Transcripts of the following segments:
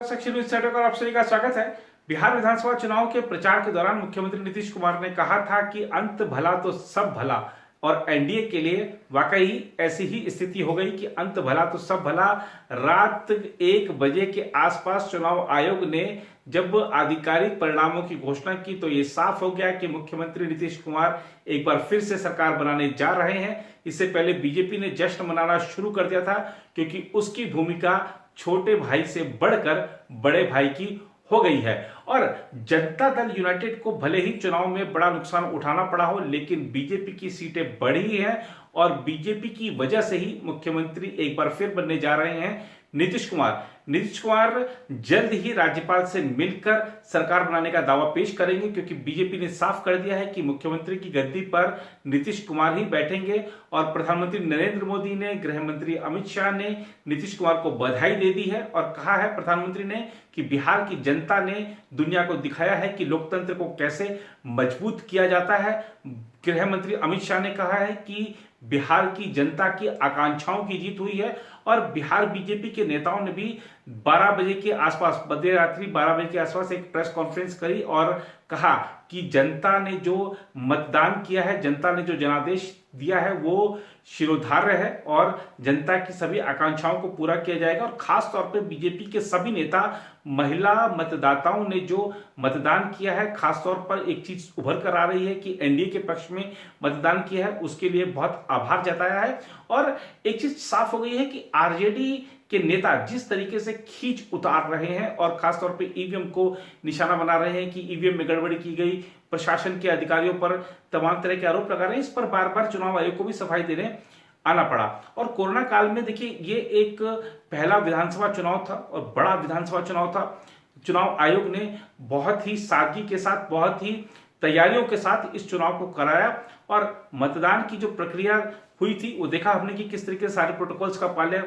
Section news centre पर आप सभी का स्वागत है। बिहार विधानसभा चुनाव के प्रचार के दौरान मुख्यमंत्री नीतीश कुमार ने कहा था कि अंत भला तो सब भला, और एनडीए के लिए वाकई ऐसी ही स्थिति हो गई कि अंत भला तो सब भला। रात 1 बजे के आसपास चुनाव आयोग ने जब आधिकारिक परिणामों की घोषणा की तो ये साफ हो गया कि मुख्यमंत्री नीतीश कुमार एक बार फिर से सरकार बनाने जा रहे हैं। इससे पहले बीजेपी ने जश्न मनाना शुरू कर दिया था, क्योंकि उसकी भूमिका छोटे भाई से बढ़कर बड़े भाई की हो गई है। और जनता दल यूनाइटेड को भले ही चुनाव में बड़ा नुकसान उठाना पड़ा हो, लेकिन बीजेपी की सीटें बढ़ी हैं और बीजेपी की वजह से ही मुख्यमंत्री एक बार फिर बनने जा रहे हैं नीतीश कुमार। नीतीश कुमार जल्द ही राज्यपाल से मिलकर सरकार बनाने का दावा पेश करेंगे, क्योंकि बीजेपी ने साफ कर दिया है कि मुख्यमंत्री की गद्दी पर नीतीश कुमार ही बैठेंगे। और प्रधानमंत्री नरेंद्र मोदी ने, गृह मंत्री अमित शाह ने नीतीश कुमार को बधाई दे दी है और कहा है प्रधानमंत्री ने कि बिहार की जनता ने दुनिया को दिखाया है कि लोकतंत्र को कैसे मजबूत किया जाता है। गृह मंत्री अमित शाह ने कहा है कि बिहार की जनता की आकांक्षाओं की जीत हुई है। और बिहार बीजेपी के नेताओं ने भी 12 बजे के आसपास, मध्य रात्रि 12 बजे के आसपास एक प्रेस कॉन्फ्रेंस करी और कहा कि जनता ने जो मतदान किया है, जनता ने जो जनादेश दिया है वो शिरोधार्य है और जनता की सभी आकांक्षाओं को पूरा किया जाएगा। और खास तौर पे बीजेपी के सभी नेता, महिला मतदाताओं ने जो मतदान किया है, खास तौर पर एक चीज उभर कर आ रही है कि एनडीए के पक्ष में मतदान किया है, उसके लिए बहुत आभार जताया है। और एक चीज साफ हो गई है कि आरजेडी के नेता जिस तरीके से खींच उतार रहे हैं और खासतौर पे ईवीएम को निशाना बना रहे हैं कि ईवीएम में गड़बड़ी की गई, प्रशासन के अधिकारियों पर तमाम तरह के आरोप लगा रहे हैं, इस पर बार बार चुनाव आयोग को भी सफाई देने आना पड़ा। और कोरोना काल में देखिए, ये एक पहला विधानसभा चुनाव था और बड़ा विधानसभा चुनाव था। चुनाव आयोग ने बहुत ही सादगी के साथ, बहुत ही तैयारियों के साथ इस चुनाव को कराया और मतदान की जो प्रक्रिया हुई थी वो देखा हमने कि किस तरीके से सारे प्रोटोकॉल्स का पालन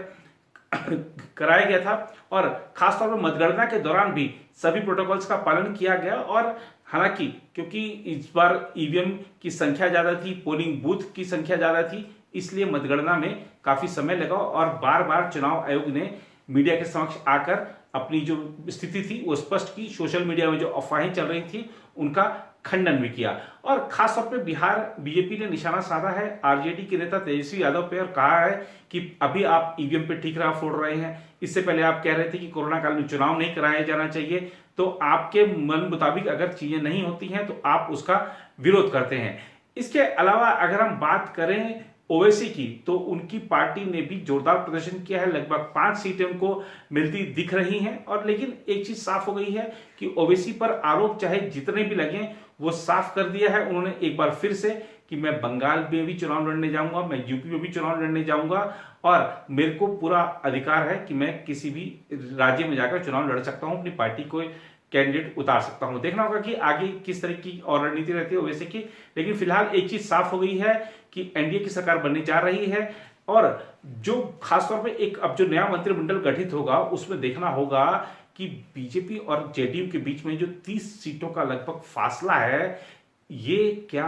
कराया गया था। और खासतौर पर मतगणना के दौरान भी सभी प्रोटोकॉल्स का पालन किया गया। और हालांकि क्योंकि इस बार ईवीएम की संख्या ज्यादा थी, पोलिंग बूथ की संख्या ज्यादा थी, इसलिए मतगणना में काफी समय लगा और बार बार चुनाव आयोग ने मीडिया के समक्ष आकर अपनी जो स्थिति थी वो स्पष्ट की। सोशल मीडिया में जो अफवाहें चल रही थी उनका खंडन भी किया। और खासतौर पे बिहार बीजेपी ने निशाना साधा है आरजेडी के नेता तेजस्वी यादव पे और कहा है कि अभी आप ईवीएम पे ठीकरा फोड़ रहे हैं। इससे पहले आप कह रहे थे कि कोरोना काल में चुनाव नहीं कराया जाना चाहिए, तो आपके मन मुताबिक अगर चीजें नहीं होती हैं तो आप उसका विरोध करते हैं। इसके अलावा अगर हम बात करें ओवैसी की, तो उनकी पार्टी ने भी जोरदार प्रदर्शन किया है। लगभग 5 सीटें उनको मिलती दिख रही हैं। और लेकिन एक चीज साफ हो गई है कि ओवैसी पर आरोप चाहे जितने भी लगे, वो साफ कर दिया है उन्होंने एक बार फिर से कि मैं बंगाल में भी चुनाव लड़ने जाऊंगा, मैं यूपी में भी चुनाव लड़ने जाऊंगा और मेरे को पूरा अधिकार है कि मैं किसी भी राज्य में जाकर चुनाव लड़ सकता हूं, अपनी पार्टी को कैंडिडेट उतार सकता हूं। देखना होगा कि आगे किस तरह की और रणनीति रहती है ओवैसी की। लेकिन फिलहाल एक चीज साफ हो गई है कि एनडीए की सरकार बनने जा रही है। और जो खासतौर पे एक अब जो नया मंत्रिमंडल गठित होगा उसमें देखना होगा कि बीजेपी और जेडीयू के बीच में जो 30 सीटों का लगभग फासला है, ये क्या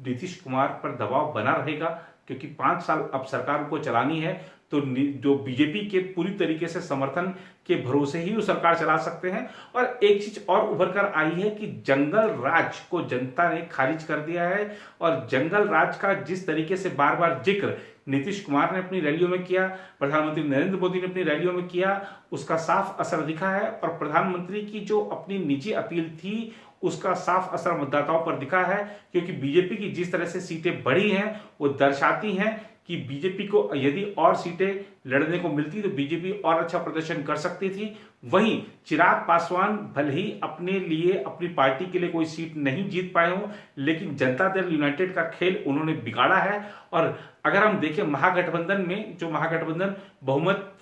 नीतीश कुमार पर दबाव बना रहेगा, क्योंकि 5 साल अब सरकार को चलानी है। तो जो बीजेपी के पूरी तरीके से समर्थन के भरोसे ही वो सरकार चला सकते हैं। और एक चीज और उभर कर आई है कि जंगल राज को जनता ने खारिज कर दिया है। और जंगल राज का जिस तरीके से बार बार जिक्र नीतीश कुमार ने अपनी रैलियों में किया, प्रधानमंत्री नरेंद्र मोदी ने अपनी रैलियों में किया, उसका साफ असर दिखा है। और प्रधानमंत्री की जो अपनी निजी अपील थी उसका साफ असर मतदाताओं पर दिखा है, क्योंकि बीजेपी की जिस तरह से सीटें बढ़ी हैं वो दर्शाती हैं कि बीजेपी को यदि और सीटें लड़ने को मिलती तो बीजेपी और अच्छा प्रदर्शन कर सकती थी। वहीं चिराग पासवान भले ही अपने लिए, अपनी पार्टी के लिए कोई सीट नहीं जीत पाए हों, लेकिन जनता दल यूनाइटेड का खेल उन्होंने बिगाड़ा है। और अगर हम देखें महागठबंधन में, जो महागठबंधन बहुमत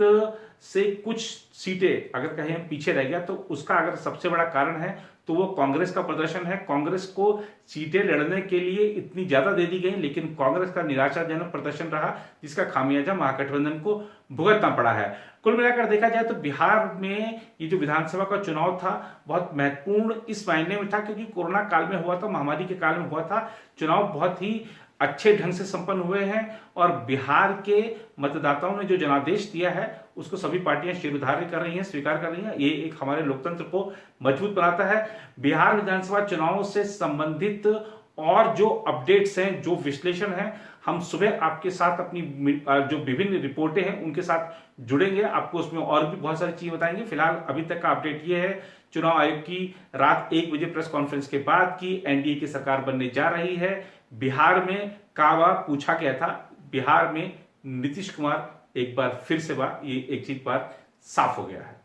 से कुछ सीटें अगर कहें पीछे रह गया, तो उसका अगर सबसे बड़ा कारण है तो वो कांग्रेस का प्रदर्शन है। कांग्रेस को सीटें लड़ने के लिए इतनी ज्यादा दे दी गई, लेकिन कांग्रेस का निराशाजनक प्रदर्शन रहा, जिसका खामियाजा महागठबंधन को भुगतना पड़ा है। कुल मिलाकर देखा जाए तो बिहार में ये जो विधानसभा का चुनाव था बहुत महत्वपूर्ण इस मायने में था, क्योंकि कोरोना काल में हुआ था, महामारी के काल में हुआ था। चुनाव बहुत ही अच्छे ढंग से संपन्न हुए हैं और बिहार के मतदाताओं ने जो जनादेश दिया है उसको सभी पार्टियां शिरोधार्य कर रही हैं, स्वीकार कर रही हैं। ये एक हमारे लोकतंत्र को मजबूत बनाता है। बिहार विधानसभा चुनाव से संबंधित और जो अपडेट्स हैं, जो विश्लेषण है, हम सुबह आपके साथ अपनी जो विभिन्न रिपोर्टें हैं उनके साथ जुड़ेंगे, आपको उसमें और भी बहुत सारी चीजें बताएंगे। फिलहाल अभी तक का अपडेट ये है, चुनाव आयोग की रात 1 बजे प्रेस कॉन्फ्रेंस के बाद की एनडीए की सरकार बनने जा रही है। बिहार में कावा पूछा गया था, बिहार में नीतीश कुमार एक बार फिर से ये एक चीज बात साफ हो गया है।